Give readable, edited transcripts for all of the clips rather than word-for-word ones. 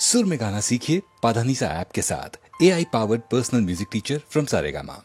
सुर में गाना सीखिए पाधानीसा ऐप के साथ। AI powered personal music teacher from Saregama.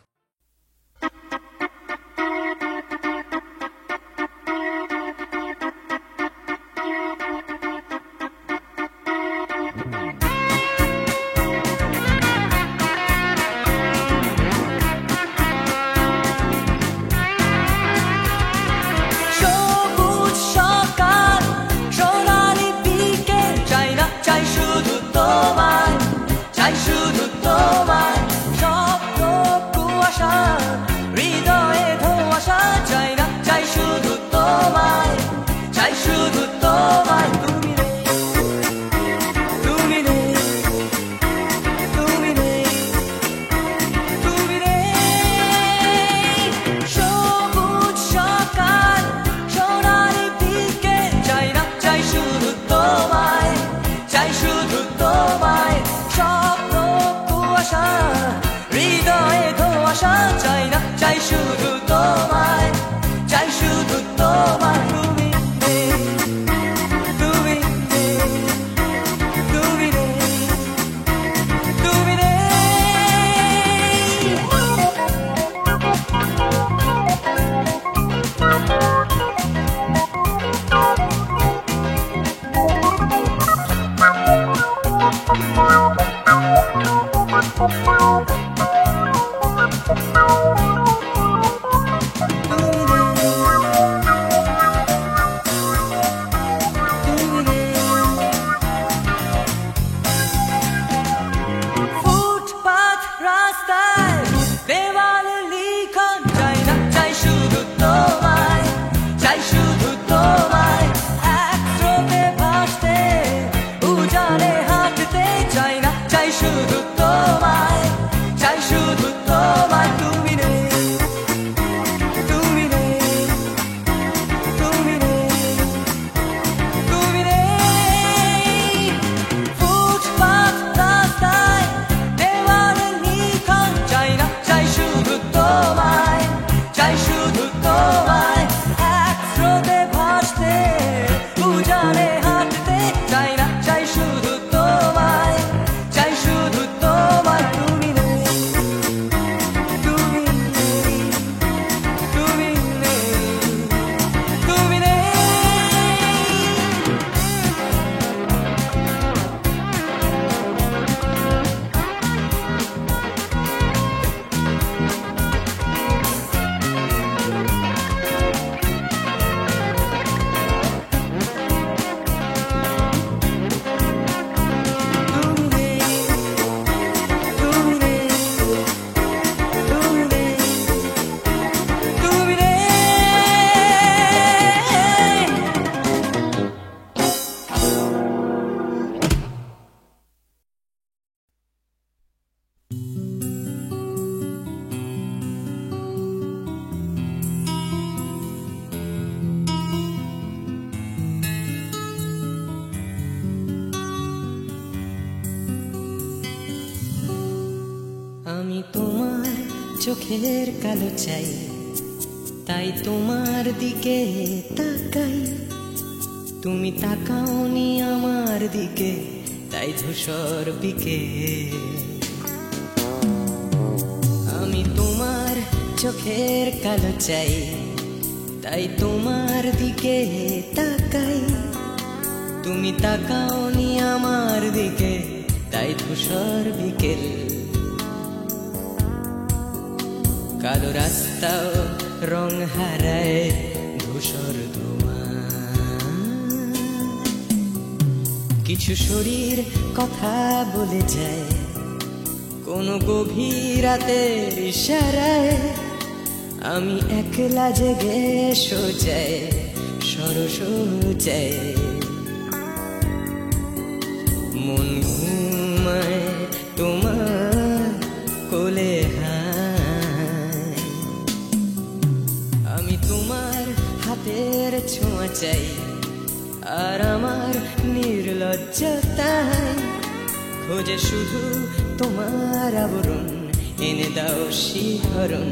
আমি তোমার চোখের কালো চাই, তাই তোমার দিকে তাকাই। তুমি তাকাওনি আমার দিকে, তাই ধূসর বিকে। আমি তোমার চোখের কালো চাই, তাই তোমার দিকে তাকাই। তুমি তাকাওনি আমার দিকে, তাই ধূসর বিকেল। কালো রাস্তাও রং হারায় ধূসর ধোঁয়া। কিছু শরীর কথা বলে যায় কোন গভীর রাতের ইশারায়। আমি একলা জেগে সোজায় সরসোজায়। মন ঘুমায় তোমার কোলে হায়। আমি তোমার হাতের ছোঁয়া চাই, আর আমার নির্লজ্জতায় খোঁজে শুধু তোমার আবরণ। এনে দাও শিহরণ।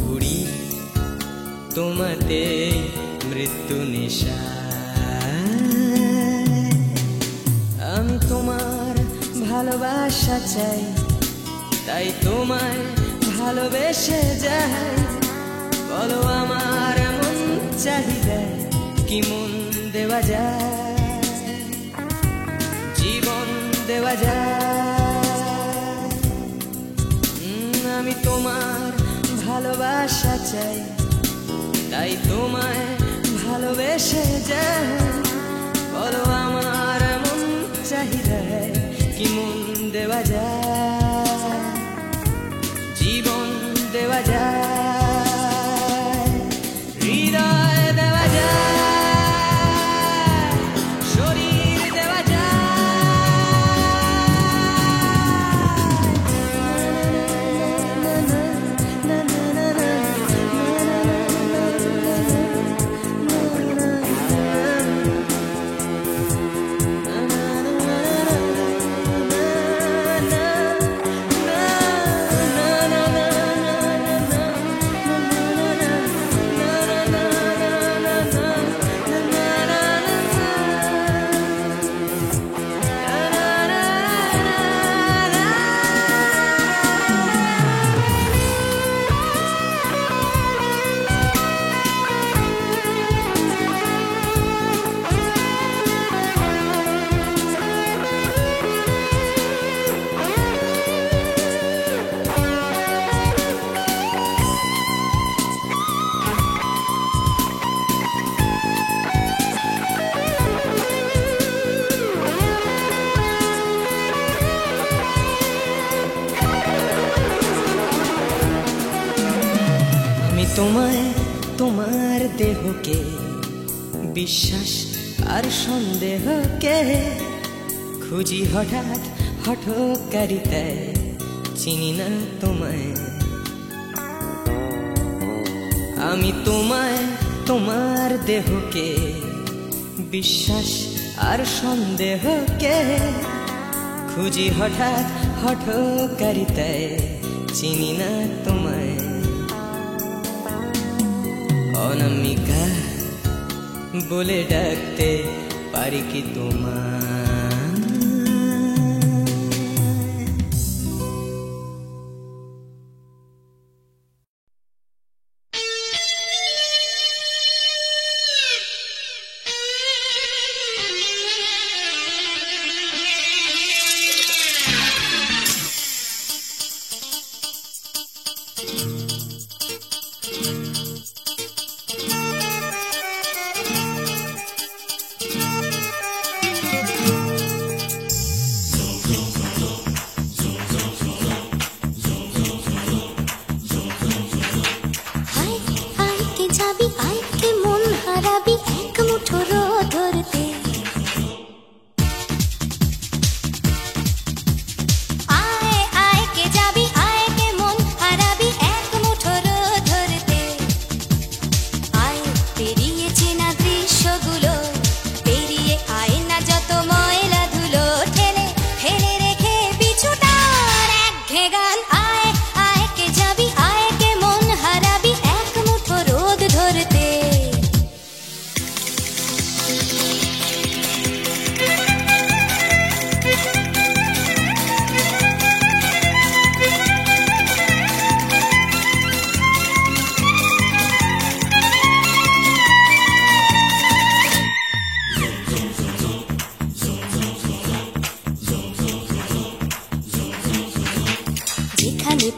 ঘুড়ি তোমাতে মৃত্যু নেশা। ভালোবাসা চাই, তাই তোমায় ভালোবেসে যাই। বলো আমার এমন চাহিদায় কি মন দেওয়া যায়, জীবন দেওয়া যায়। আমি তোমার ভালোবাসা চাই, তাই তোমায় ভালোবেসে যাই। বলো আমার এমন চাহিদায় কি মন দেওয়া যায়, জীবন দেওয়া যায়, হৃদয় দেওয়া যায়, শরীর দেওয়া তোমায়, তোমার দেহকে বিশ্বাস আর সন্দেহকে খুঁজি হঠাৎ হঠকারিতায়, চিনি না তোমায়। আমি তোমায়, তোমার দেহকে বিশ্বাস আর সন্দেহকে খুঁজি হঠাৎ হঠকারিতায়, চিনি না তোমায়। অনামিকা বলে ডাকতে পারি কি তোমায়?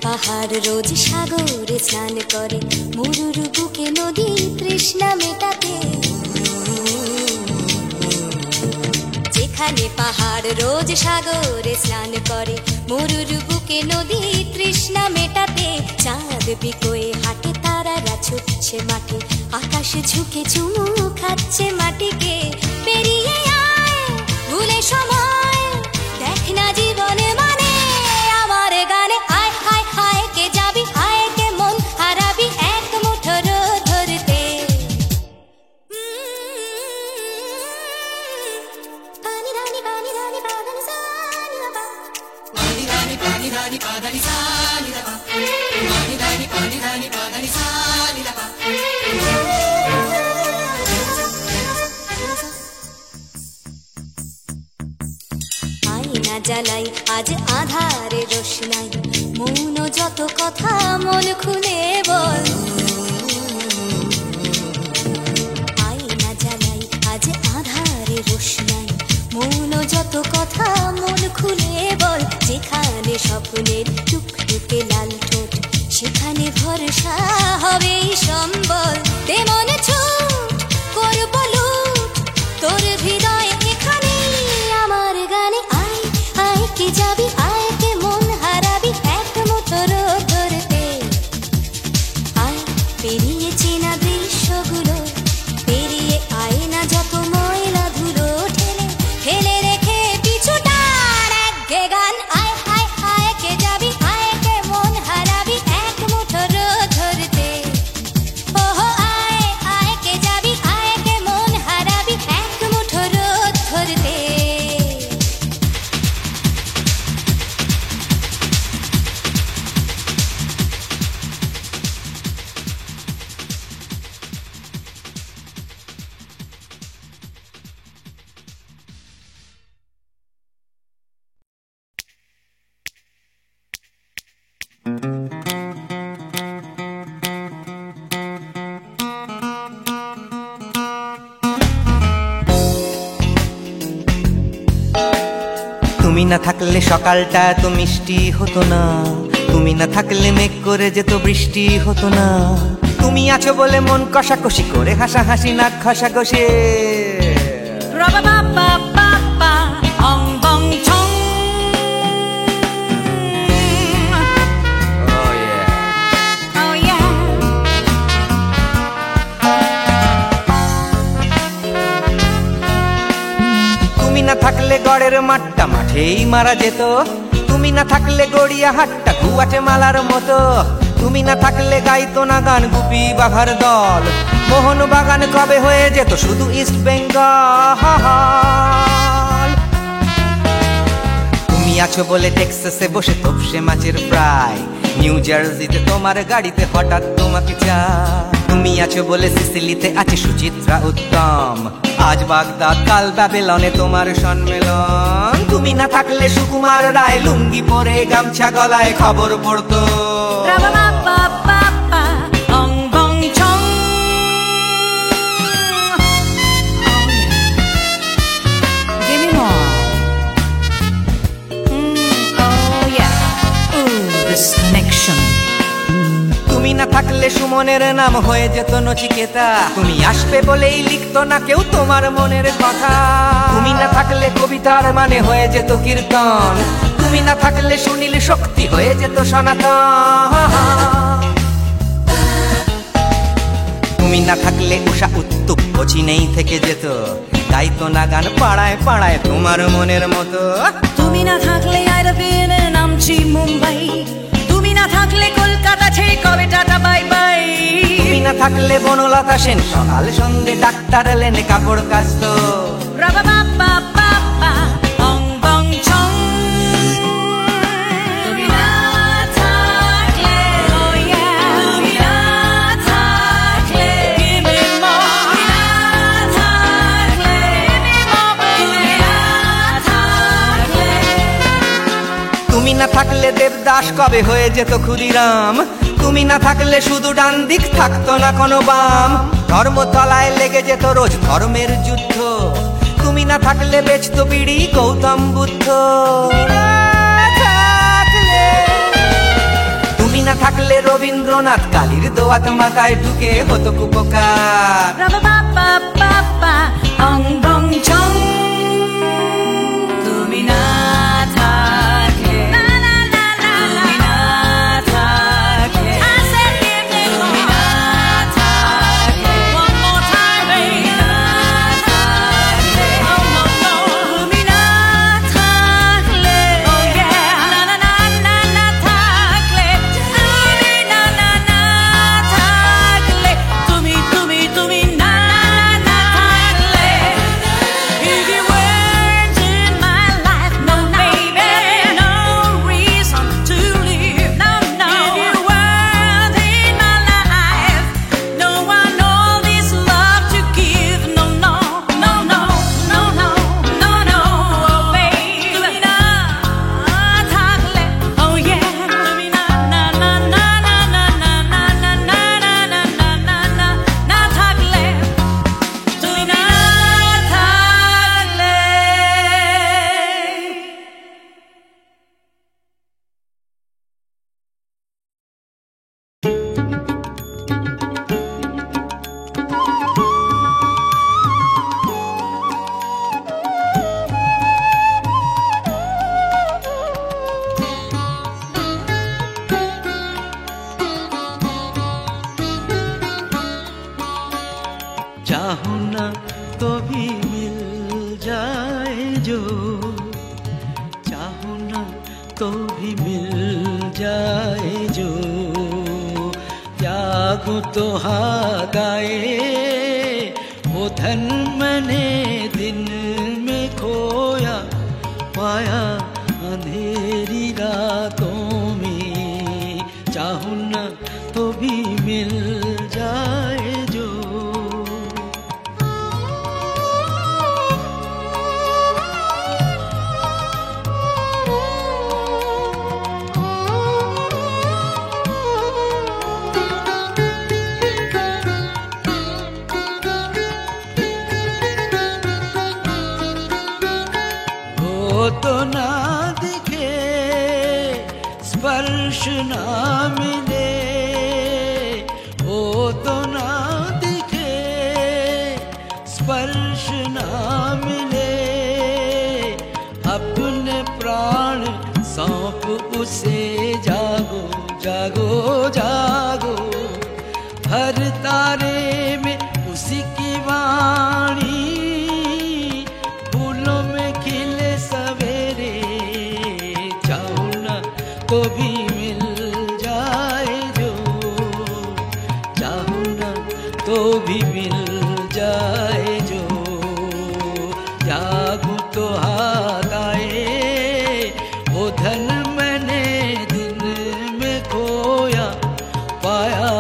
পাহাড় রোজ সাগরে স্নান করে, মরুর বুকে নদী তৃষ্ণা মেটাতে। যেখানে পাহাড় রোজ সাগরে স্নান করে, মরুর বুকে নদী তৃষ্ণা মেটাতে। চাঁদ বিকোয়ে হাটে, তারারা ছুটছে মাঠে, আকাশে ঝুঁকে চুমু খাচ্ছে মাটিকে। পেরিয়ে আয় ভুলে সময়, দেখ না জীবনে মানে আমার গানে। আয় হায় হায় কে যাবি, আয় কে মন হারাবি এক মুঠোর ধরতে। পানি রানি পানি রানি পানি সানি বাবা, পানি রানি পানি সানি বাবা, পানি রানি পানি সানি বাবা। না জ্বালাই আজ আধারে রোশনাই, মৌন যত কথা মন খুলে বল। আয়না জ্বালাই আজ আধারে রোশনাই, মৌন যত কথা মন খুলে বল। যেখানে স্বপ্নের টুকটুকে লাল ঠোঁট, সেখানে ভরসা হবে সম্বল। তেমন ছুট করব লুট তোর হৃদয় এখানে আমার গানে। আয় আয় কে যাবি, আয় কে মন হারাবি এক মুঠো রোদ ধরতে। আয় পেরিয়ে চেনা দৃশ্যগুলো, পেরিয়ে আয় না যত ময়লা ধুলো, ঠেলে ফেলে রেখে পিছুটার একঘে গান। আয় আয় আয় কে যাবি, আয় কে মন হারাবি এক মুঠো রোদ ধরতে। ওহো আয় আয় কে যাবি, আয় কে মন হারাবি এক মুঠো রোদ ধরতে। তুমি না থাকলে সকালটা এত মিষ্টি হতো না, তুমি না থাকলে মেঘ করে যেত বৃষ্টি হতো না। তুমি আছো বলে মন কষাকষি করে হাসাহাসি নাক ঘষাঘষি। তুমি না থাকলে গড়ের মাঠটা মাঠেই মারা যেত, তুমি না থাকলে গড়িয়া হাটটা গুয়াটে মালার মতো। তুমি না থাকলে গাইতো না গান গুপি বাঘার দল, মোহন বাগান কবে হয়ে যেত শুধু ইস্ট বেঙ্গল। তুমি আছো বলে টেক্সাসে বসে তপসে মাছের ফ্রাই, নিউ জার্সিতে তোমার গাড়িতে হঠাৎ তোমাকে চাই। তুমি আছো বলে সিসিলিতে আছে সুচিত্রা উত্তম, আজ বাগদাদ কাল ব্যাবিলনে তোমার সম্মেলন। তুমি না থাকলে সুকুমার রায় লুঙ্গি পরে গামছা গলায় খবর পড়তো। তুমি না থাকলে সুমনের নাম হয়ে যেত নচিকেতা, তুমি আসবে বলেই লিখতো না কেউ তোমার মনের কথা। তুমি না থাকলে কবিতার মানে হয়ে যেত কীর্তন, তুমি না থাকলে সুনীল শক্তি হয়ে যেত সনাতন। তুমি না থাকলে উষা উত্তুপ চিনেই থেকে যেত, গাইতো না গান পাড়ায় পাড়ায় তোমার মনের মতো। তুমি না থাকলে আইরবিনে নামছি মুম্বাই, তুমি না থাকলে কলকাতা ছেড়ে কবে টাটা বাই বাই। তুমি না থাকলে বনলতা সেন সকাল সন্ধে ডাক্তার লেনে কাপড় কাচতো। তুমি না থাকলে, তুমি না থাকলে, তুমি না থাকলে দেবদাস কবে হয়ে যেত ক্ষুদিরাম, তুমি না থাকলে শুধু ডান দিক থাকতো না কোনো বাম। ধর্মতলায় লেগে যেত রোজ ধর্মের যুদ্ধ, তুমি না থাকলে বেচতো বিড়ি গৌতম বুদ্ধ। তুমি না থাকলে রবীন্দ্রনাথ কালীর দোয়াত মাথায় ঢুকে হতো কুপকার। তুমি না থাকলে, তুমি না থাকলে, তুমি না থাকলে, one more time, তুমি না থাকলে, তুমি না থাকলে, oh yeah, না না না না না থাকলে, তুমি না না না থাকলে, তুমি না না থাকলে। जाए जो, चाहो ना तो भी मिल जाए जो, त्यागो तो हाथ आए वो धन मैंने दिन में खोया, पाया अंधेरी रातों में, चाहूं ना तो भी मिल जाए जो। वो तो ना दिखे, स्पर्श ना मिले, वो तो ना दिखे, स्पर्श ना मिले, अपने प्राण सौंप उसे, जागो जागो जागो, हर तारे में उसी की वाणी, फूलों में खिले सवेरे, चाहूं ना तो भी मिल जाए जो, चाहूं ना तो भी मिल जाए जो, जागूं तो हाथ आए वो धन मैंने दिन में खोया, पाया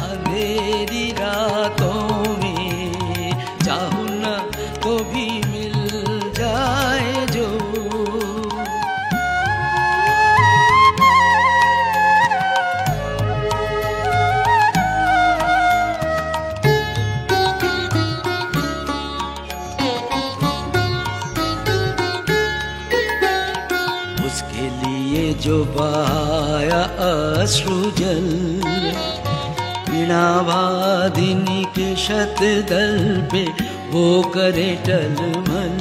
अंधेरी रातों में, चाहूं ना तो भी मिल जाए जो। उसके लिए जो बहाया अश्रु जल, बिना वादिनी के शतदल पे वो करे टलमल,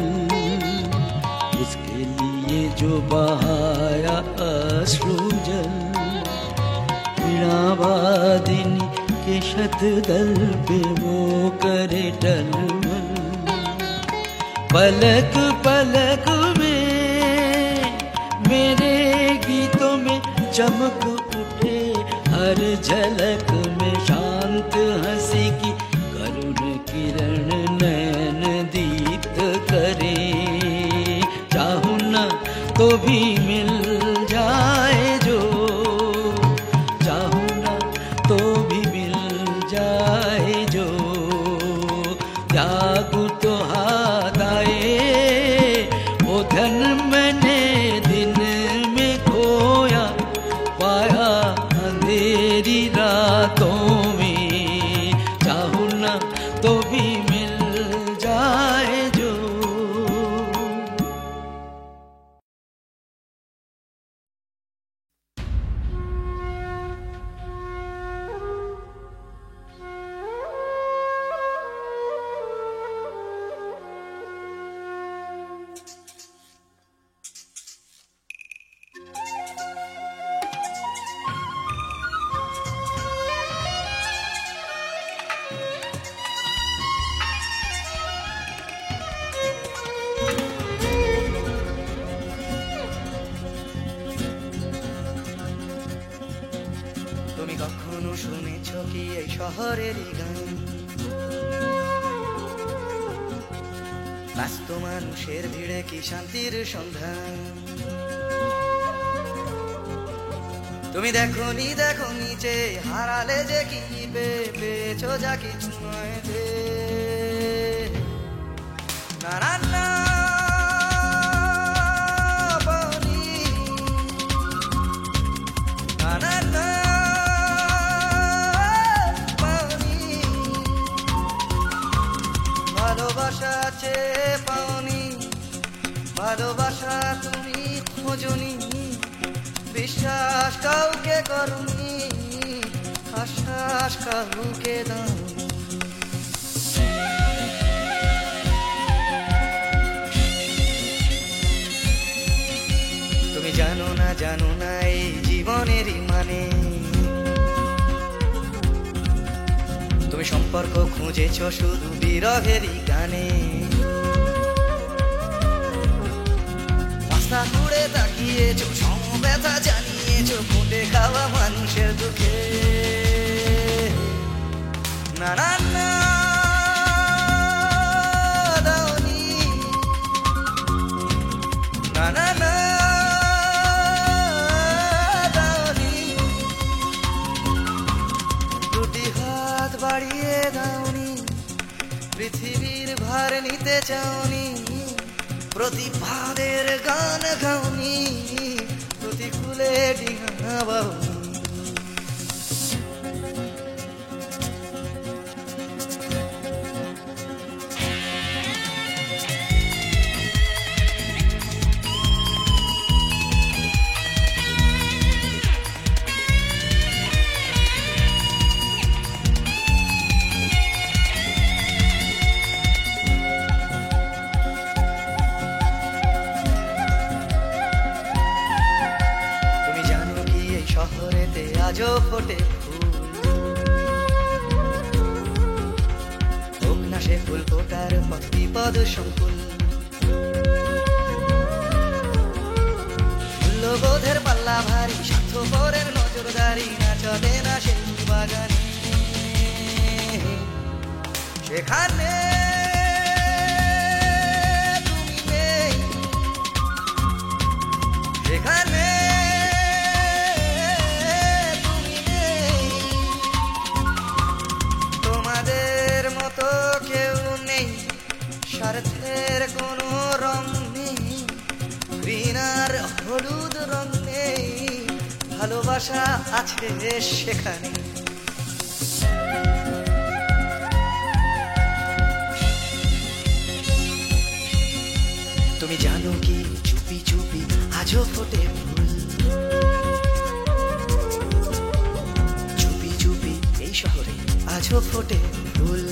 उसके लिए जो बहाया अश्रु जल, बिना वादिनी के शतदल पे वो करे टलमल, पलक पलक में मेरे गीतों में चमक उठे, हर झलक में शांत हंसी की करुण किरण नयन दीप्त करे, चाहूं ना तो भी मिल जाए जो, चाहूं ना तो भी मिल जाए जो, त्यागूं तो हाथ आए वो धन मैंने दिन में खोया, पाया अंधेरी रातों में, चाहूं ना तो भी मिल जाए जो। তুমি কখনো শুনেছ কি এই শহরেরই গান, ব্যস্ত মানুষের ভিড়ে কি শান্তির সন্ধান, তুমি দেখোনি দেখোনি যে হারালে যে কি পেয়েছো যা কিছু নয় যে, না না না পাওনি, না না না পাওনি, ভালোবাসা আছে পাওনি, ভালোবাসা তুমি খোঁজনি, বিশ্বাস কাউকে করনি, আশ্বাস কাউকে দাওনি। তুমি জানো না এই জীবনেরই মানে, তুমি সম্পর্ক খুঁজেছ শুধু বিরহেরই গানে, দিয়েছো, সমব্যথা জানিয়েছো ফুটে খাওয়া মানুষের দুঃখে। না না না দাওনি, না না না দাওনি, দুটি হাত বাড়িয়ে দাওনি, পৃথিবীর ভার নিতে চাওনি, প্রতিবাদের গান গাওনি, প্রতিকূলে ডিঙা বাউনি। শহরেতে আজও ফোটে ফুল, হোক না সে ফুল ফোটার পথ বিপদ সংকুল। মূল্যবোধের পাল্লা ভারী, স্বার্থপরের নজরদারি না চলে না সেই বাগানে। সেখানে তুমি নেই, সেখানে স্বার্থের কোনো রং নেই, ঘৃণার হলুদ রং নেই, ভালোবাসা আছে সেখানে। তুমি জানো কি চুপি চুপি আজও ফোটে ফুল, চুপি চুপি এই শহরে আজও ফোটে ফুল।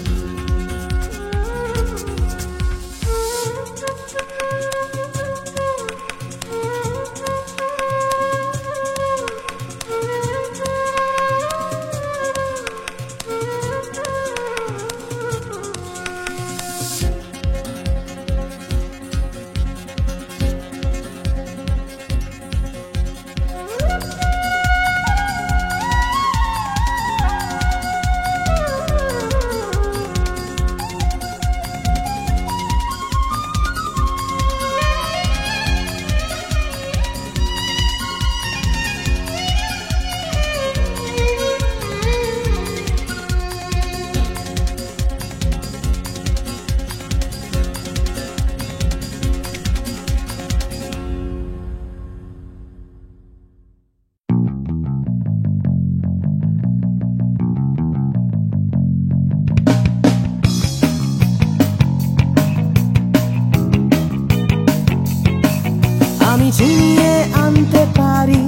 আমি ছিনিয়ে আনতে পারি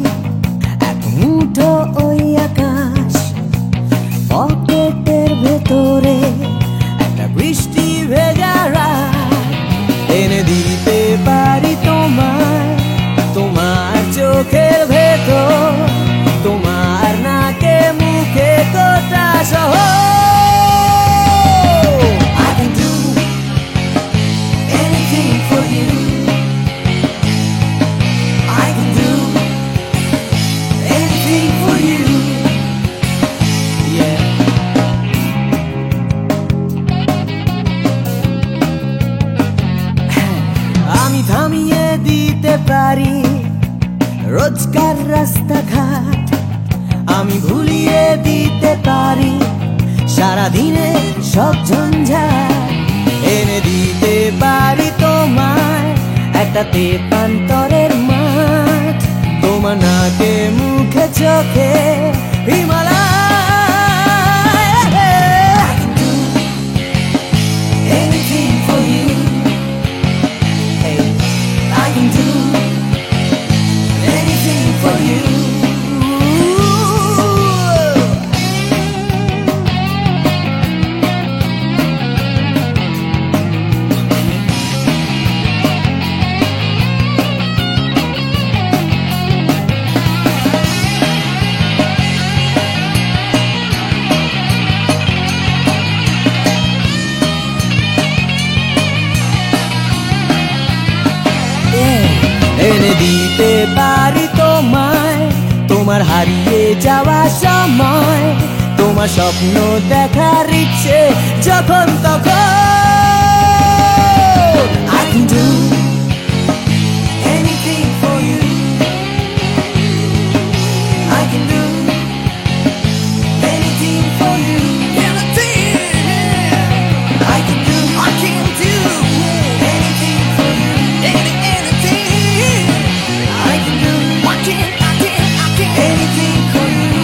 এক মুঠো ওই আকাশ, পকেটের ভেতরে একটা বৃষ্টি ভেজা রাত, এনে দিতে পারি তোমায় তোমার চোখের ভেতর, তোমার নাকে মুখে গোটা শহর। I can do anything for you, I can do anything for you, yeah. আমি থামিয়ে দিতে পারি রোজকার রাস্তাঘাট, আমি ভুলিয়ে দিতে পারি সারাদিনে সব ঝঞ্ঝাট, এনে দিতে পারি তোমায় একটা তেপান্তরের মাঠ, তোমার নাকে মুখে চোখে Himalaya. I can do anything for you, hey, I can do anything for you. এনে দিতে পারি তোমায় তোমার হারিয়ে যাওয়া সময়, তোমার স্বপ্ন দেখার ইচ্ছে যখন তখন। I can do anything for you. I can do anything for you. I can do anything for you. Anything. I can do anything for you.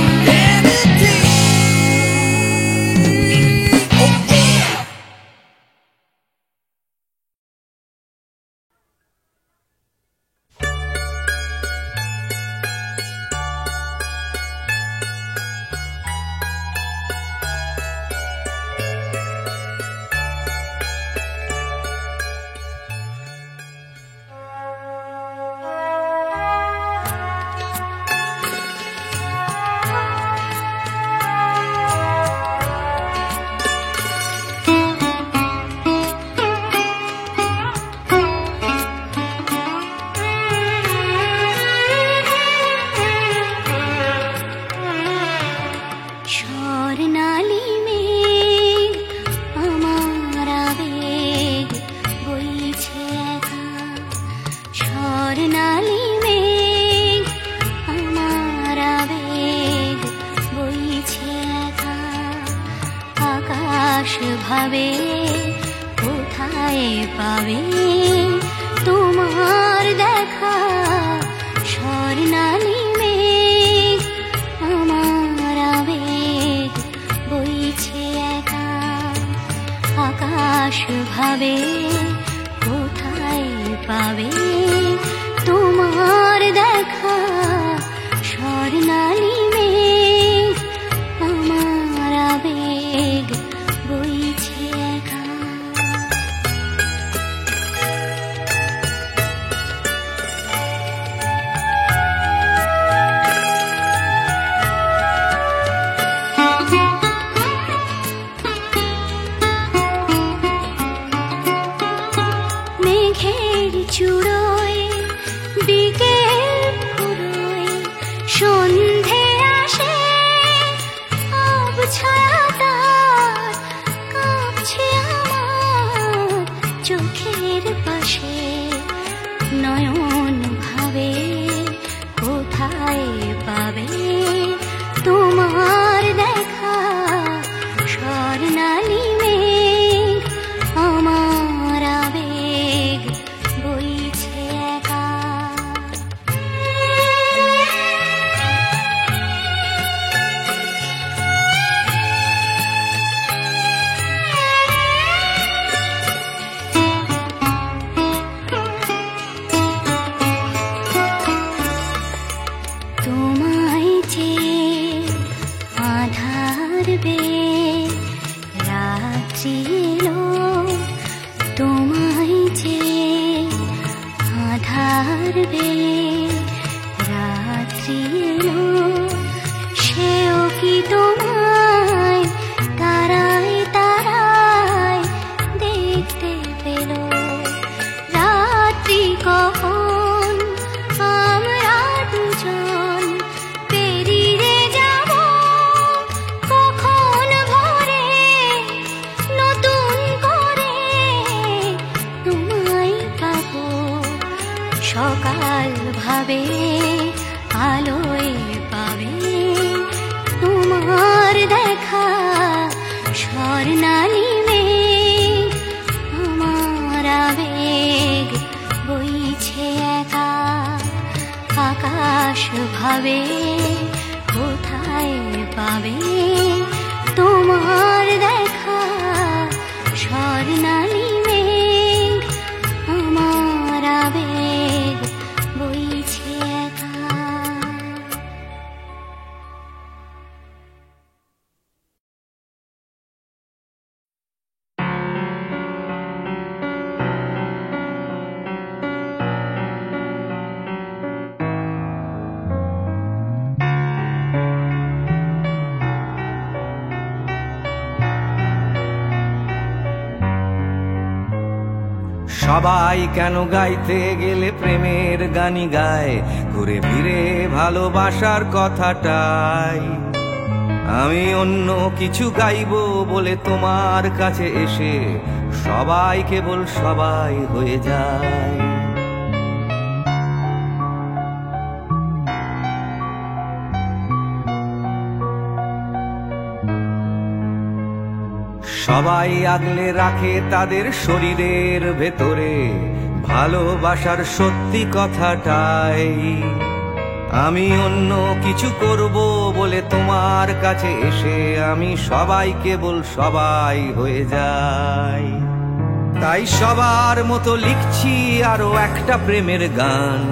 ভাবে কোথায় পাবে তোমার দেখা, স্বর্ণালী মেঘ আমার আবেগ বইছে একা। আকাশ ভাবে কোথায় পাবে তোমার দেখা, স্বর্ণালী মেঘ আমার আবেগ বইছে একা। মেঘের চূড়োয় বিকেল ফুরোয় সন্ধে আসে, আবছায়া তার কাঁপছে আমার চোখের পাশে। নয়ন ভাবে কোথায় পাবে তোমার দেখা, স্বর্ণালী মেঘ আমার আবেগ বইছে একা। তোমায় যে আধার বে রাত্রি এলো, তোমায় যে আধার বে রাত্রি এলো, সেও কি তোমায় তারায় তারায় দেখতে পেল। রাত্রি কখন আমরা দুজন পেরিয়ে যাব, কখন ভোরে নতুন করে তোমায় পাবো। সকাল ভাবে আলোয় পাবে তোমার দেখা, স্বর্ণালী মেঘ আমার আবেগ বইছে একা। আকাশ ভাবে কোথায় পাবে তোমার দেখা, স্বর্ণালী মেঘ আমার আবেগ বইছে একা। সবাই কেন গাইতে গেলে প্রেমের গানই গায়, ঘুরে ফিরে ভালোবাসার কথাটাই। আমি অন্য কিছু গাইবো বলে তোমার কাছে এসে সবাই কেবল সবাই হয়ে যায়। সবাই আগলে রাখে তাদের শরীরের ভেতরে ভালোবাসার সত্যি কথাটাই। আমি অন্য কিছু করব বলে তোমার কাছে এসে আমি সবাই কেবল সবাই হয়ে যাই। তাই সবার মতো লিখছি আরো একটা প্রেমের গান,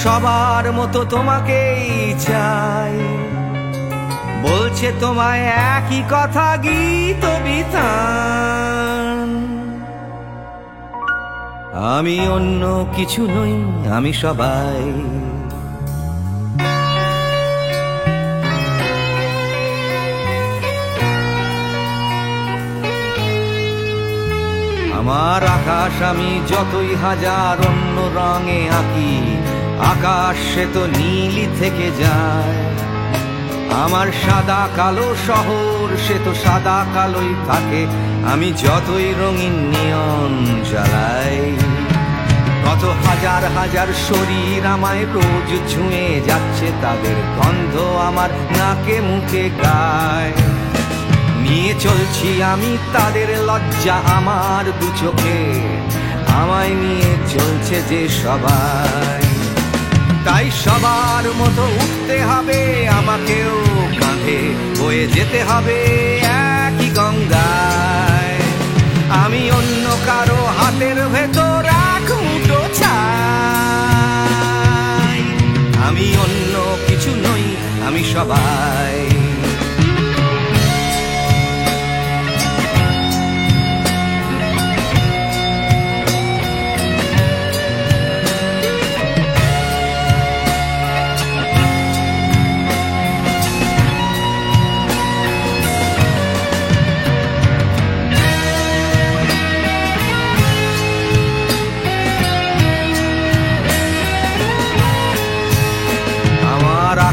সবার মতো তোমাকেই চাই। বলছে তোমায় একই কথা গীত বিতান। আমি অন্য কিছু নই, আমি সবাই। আমার আকাশ আমি যতই হাজার অন্য রঙে আঁকি, আকাশ সে তো নীলই থেকে যায়। আমার সাদা কালো শহর সে তো সাদা কালোই থাকে, আমি যতই রঙিন নিয়ন জ্বালাই। কত হাজার হাজার শরীর আমায় রোজ ছুঁয়ে যাচ্ছে, তাদের গন্ধ আমার নাকে মুখে গায়। নিয়ে চলছি আমি তাদের লজ্জা আমার দু চোখে, আমায় নিয়ে চলছে যে সবাই। তাই সবার মতো উঠতে হবে আমাকেও, কাঁধে বয়ে যেতে হবে একই গঙ্গায়। আমি অন্য কারো হাতের ভেতর এক মুঠো ছাই। আমি অন্য কিছু নই, আমি সবাই।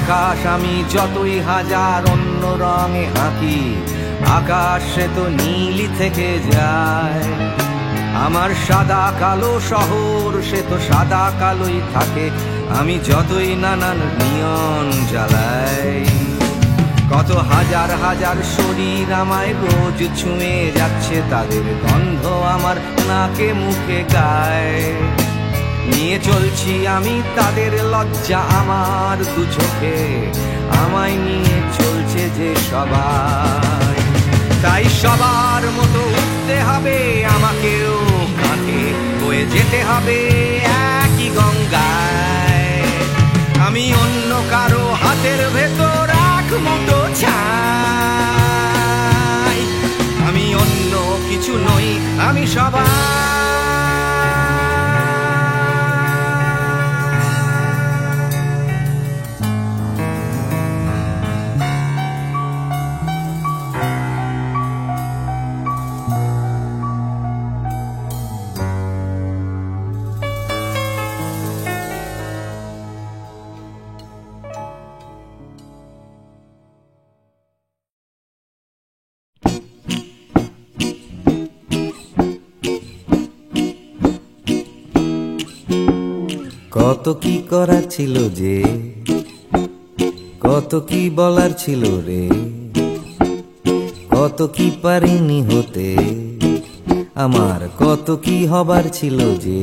আকাশ আমি যতই হাজার অন্য রঙে আঁকি, আকাশ সে তো নীলই থেকে যায়। আমার সাদা কালো শহর সে তো সাদা কালোই থাকে, আমি যতই নানান নিয়ন জ্বালাই। কত হাজার হাজার শরীর আমায় রোজ ছুঁয়ে যাচ্ছে, তাদের গন্ধ আমার নাকে মুখে গায়। নিয়ে চলছি আমি তাদের লজ্জা আমার দু চোখে, আমায় নিয়ে চলছে যে সবাই। তাই সবার মতো উঠতে হবে আমাকেও, কাঁধে বয়ে যেতে হবে একই গঙ্গায়। আমি অন্য কারো হাতের ভেতর এক মুঠো ছাই। আমি অন্য কিছু নই, আমি সবাই। কত কি করার ছিল যে, কত কি বলার ছিল রে, কত কি পারিনি হতে, আমার কত কি হবার ছিল যে।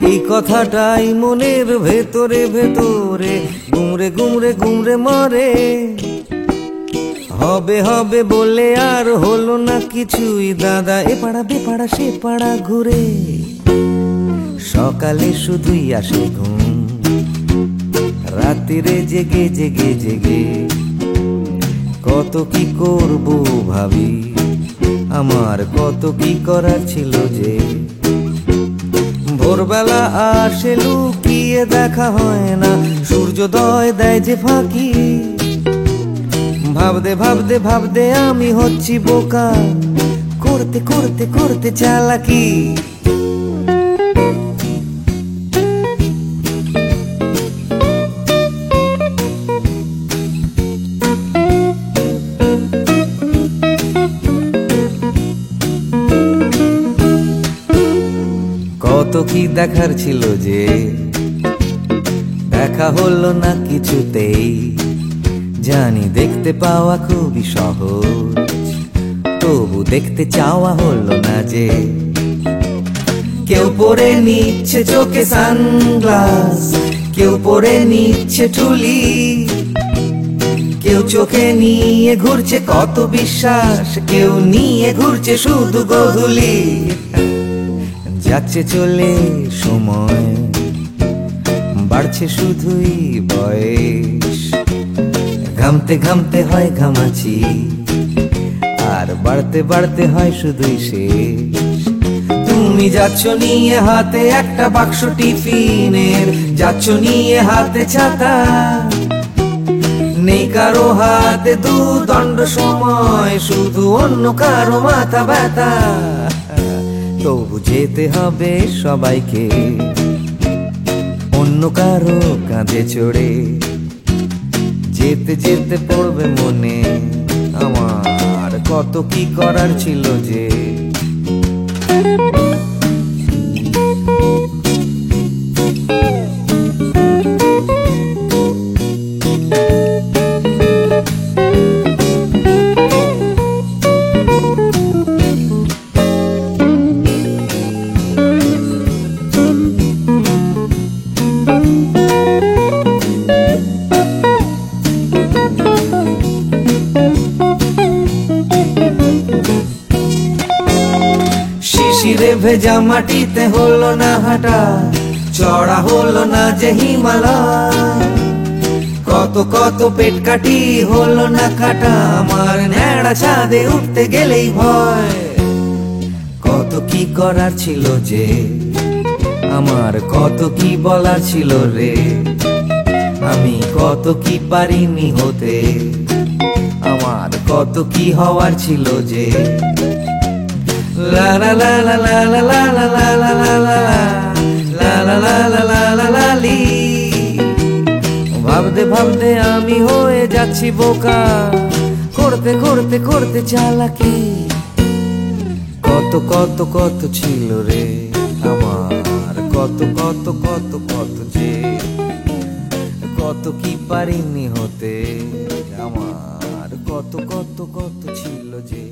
এই কথাটাই মনের ভেতরে ভেতরে গুমরে গুমরে গুমরে মরে। হবে হবে বলে আর হলো না কিছুই দাদা, এ পাড়া বে পাড়া সে পাড়া ঘুরে। সকালে শুধুই আসে ঘুম, রাত্রিরে জেগে জেগে জেগে কত কি করব ভাবি, আমার কত কি করার ছিল যে। ভোরবেলা আসে লুকিয়ে দেখা হয় না, সূর্যোদয় দেয় যে ফাঁকি। ভাবতে ভাবতে ভাবতে আমি হচ্ছি বোকা, করতে করতে করতে চালাকি। দেখার ছিল যে দেখা হলো না কিছুতেই। জানি দেখতে পাওয়া খুবই সহজ, তবু দেখতে চাওয়া হলো না যে। কেউ পরে নিচ্ছে চোখে সানগ্লাস, কেউ পরে নিচ্ছে ঠুলি, কেউ চোখে নিয়ে ঘুরছে কত বিশ্বাস, কেউ নিয়ে ঘুরছে শুধু গোধূলি। যাচ্ছে চলে সময়, বাড়ছে শুধুই বয়স, ঘামতে ঘামতে হয় ঘামাচি, আর বাড়তে বাড়তে হয় শুধুই শেষ। তুমি যাচ্ছ নিয়ে হাতে একটা বাক্স টিফিনের, যাচ্ছ নিয়ে হাতে ছাতা, নেই কারো হাতে দুদণ্ড সময়, শুধু অন্য কারো মাথা ব্যথা। তবু যেতে হবে সবাইকে অন্য কারো কাঁধে চড়ে। যেতে যেতে পড়বে মনে আমার কত কি করার ছিল যে। শিশিরে ভেজা মাটিতে হলো না হাঁটা, চড়া হলো না যে হিমালয়, কত কত পেট কাটি হলো না কাটা, আমার ন্যাড়া ছাদে উঠতে গেলেই ভয়। কত কি করার ছিল যে, আমার কত কি বলার ছিল রে, আমি কত কি পারিনি হতে, আমার কত কি হওয়ার ছিল যে। লা লা লা লা লা লা লা লা লা লা লা লা লা লা লা লা লা লা লা লি। ভাবতে ভাবতে আমি হয়ে যাচ্ছি বোকা, করতে করতে করতে চালাকি। কত কত কত ছিল রে আমার, কত কত কত কত যে, কত কি পারিনি হতে, আমার কত কত কত ছিল যে।